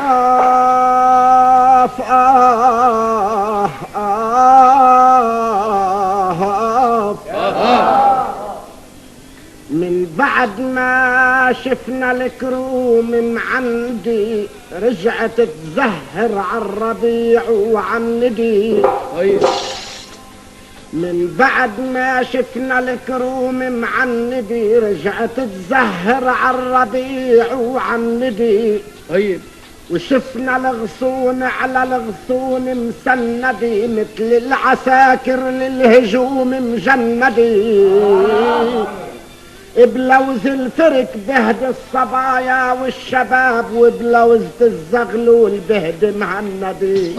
آه آه آه من بعد ما شفنا الكروم عندي رجعت تزهر عالربيع وعالندي. من بعد ما شفنا الكروم معندي رجعت تزهر عالربيع وعالندي. طيب وشفنا الغصون على الغصون مسندي مثل العساكر للهجوم مجندي. بلوز الفرك بهد الصبايا والشباب وبلوزة الزغلول بهد مهندي.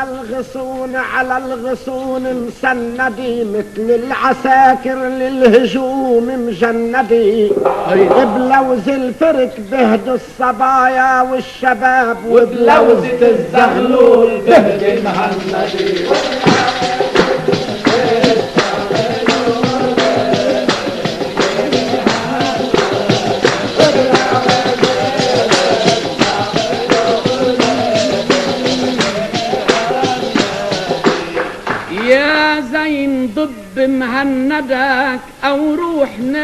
الغصون على الغصون مسندي مثل العساكر للهجوم مجندي. بلوز الفرك بهدوا الصبايا والشباب وبلوزة الزغلول بهد مهندي. ضب مهندك او روح نام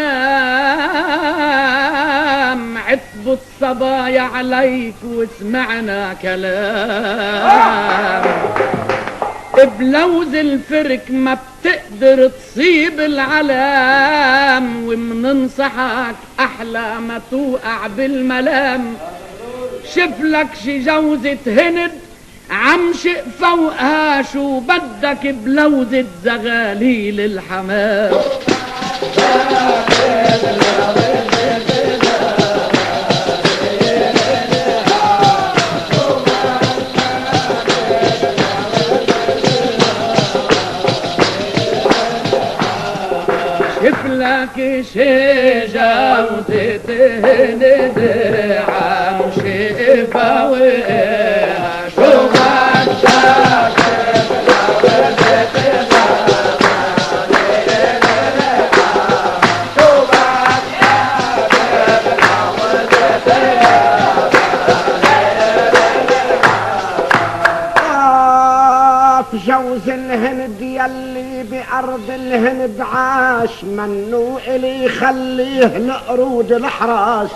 عتب الصبايا عليك واسمعنا كلام. بلوز الفرك ما بتقدر تصيب العلام ومننصحك احلى ما توقع بالملام. شفلك شي جوزة هند عمشق فوقها شو بدك بلوزة زغاليل الحمام. شفلك شي جوزة هند عمشق فوقها شو جوز الهند يلي بأرض الهند عاش منو إلي يخليه القرود الحراش.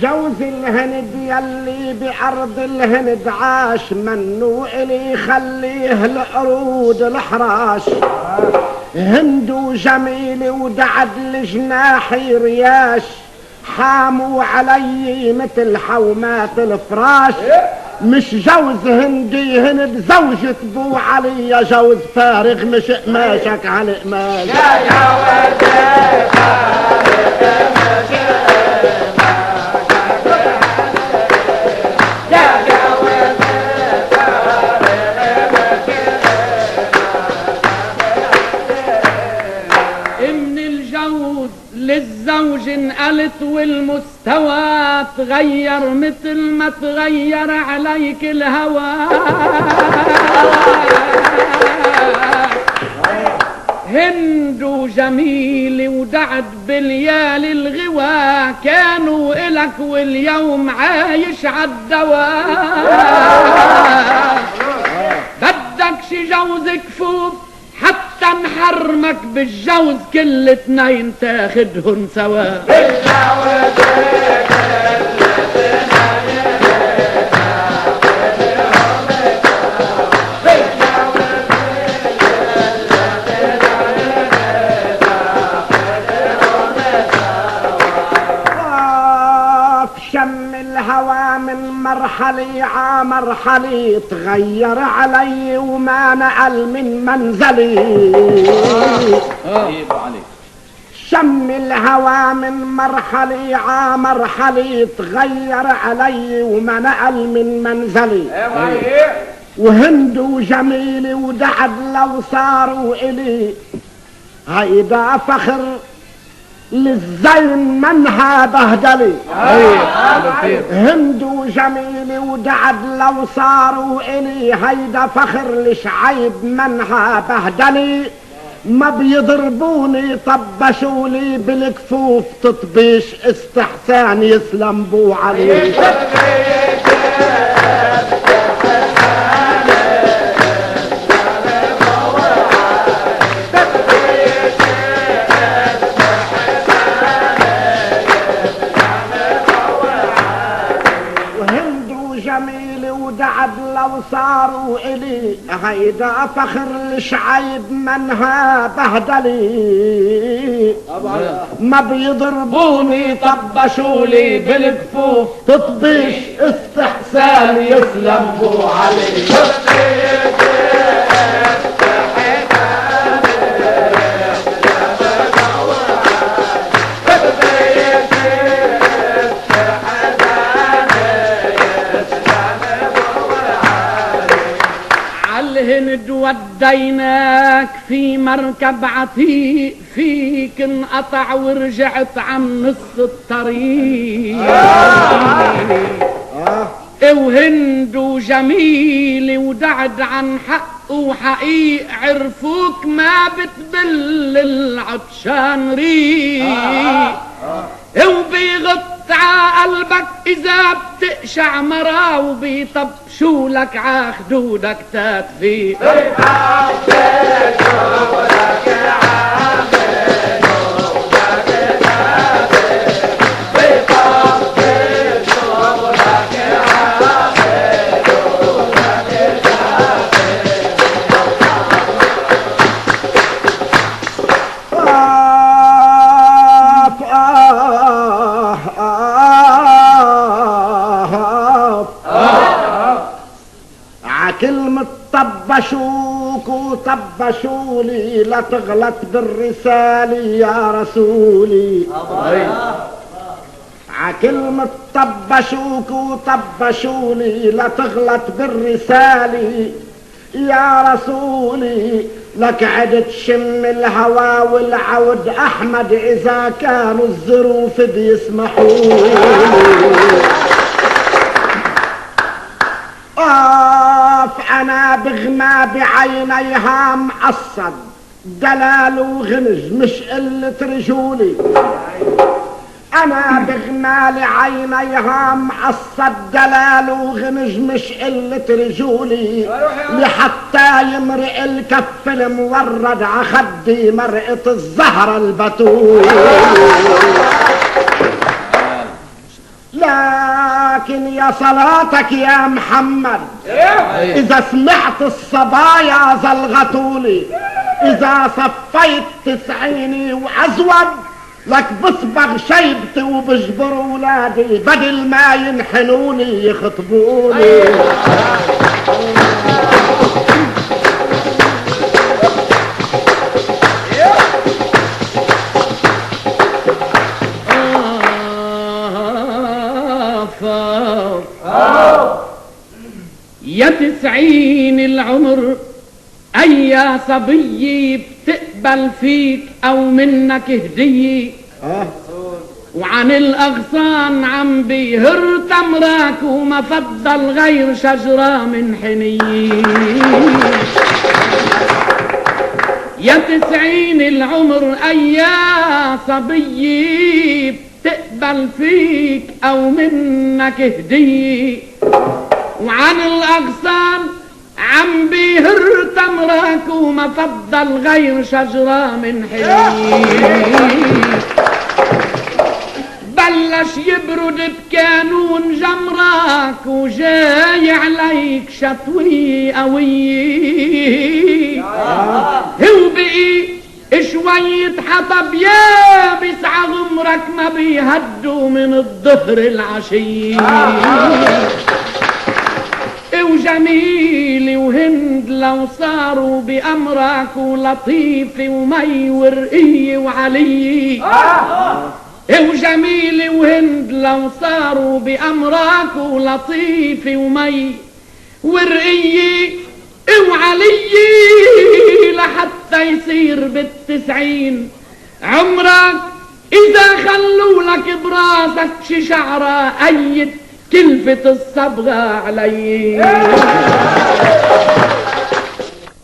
جوز الهند يلي بأرض الهند عاش منو إلي يخليه القرود الحراش. هندو جميل ودعد لجناحي رياش حاموا علي مثل حومات الفراش. مش جوز هندي هند زوجة بو علي يا جوز فارغ مش قماشك على قماش. يا جوز للزوج انقلت والمستوى تغير مثل ما تغير عليك الهوى. هند وجميل ودعد باليال الغوى كانوا إلك واليوم عايش عالدواء. بدك شي جوز كفوف حتى نحرمك بالجوز كل اتنين تاخدهن سوا. شم الهوى من مرحلي عامرحلي تغير علي وما نقل من منزلي. شم الهوى من مرحلي عامرحلي تغير علي وما نقل من منزلي. وهند وجميل ودعد لو صاروا إلي هيدا فخر للزين منها بهدلي هند وجميل ودعد لو صاروا الي هيدا فخر لشعيب منها بهدلي ما بيضربوني طبشولي بالكفوف تطبيش استحسان يسلم بو علي ودعد لو صاروا الي هيدا فخر لشعيب منها بهدلي ما بيضربوني طبشولي بالكفوف تطبيش استحسان يسلم بو علي الهند وديناك في مركب عتيق فيك انقطع ورجعت عن نص الطريق وهند وجميل ودعد عن حق وحقيق عرفوك ما بتبل العطشان ريق وبيغط عقلبك اذا بتقشع مرا وبيطبشولك عخدودك تكفي كلمة طبشوك وطبشولي لا تغلط بالرسالة يا رسولي كلمة طبشوك وطبشولي لا تغلط بالرسالة يا رسولي لك عد تشم الهوى والعود احمد اذا كانوا الظروف بيسمحولي انا بغمى بعينيها معصد دلال وغنج مش قلة رجولي انا بغمى لعينيها معصد دلال وغنج مش قلة رجولي لحتى يمرق الكف المورد عخدي مرقة الزهرة البتول لكن يا صلاتك يا محمد اذا سمعت الصبايا زلغتولي اذا صفيت تسعيني وازود لك بصبغ شيبتي وبجبر ولادي بدل ما ينحنوني يخطبوني يا 90 العمر اي صبي بتقبل فيك او منك هدية وعن الاغصان عم بيهر تمرك وما فضل غير شجرة من حنية يا 90 العمر اي صبي بتقبل فيك او منك هدية وعن الاغصان عم بيهر تمرك وما فضل غير شجرة من حنين بلش يبرد بكانون جمرك وجاي عليك شتوي قوية هو بقي شوية حطب يابس عمرك ما بيهدوا من الظهر العشي وجميل وهند لو صاروا بأمرك ولطيف ومي ورقية وعلي وجميل وهند لو صاروا بأمرك ولطيف ومي ورقية وعلي لحتى يصير بال90 عمرك إذا خلوا لك براسك شي شعرة أيد كلفة الصبغة علي.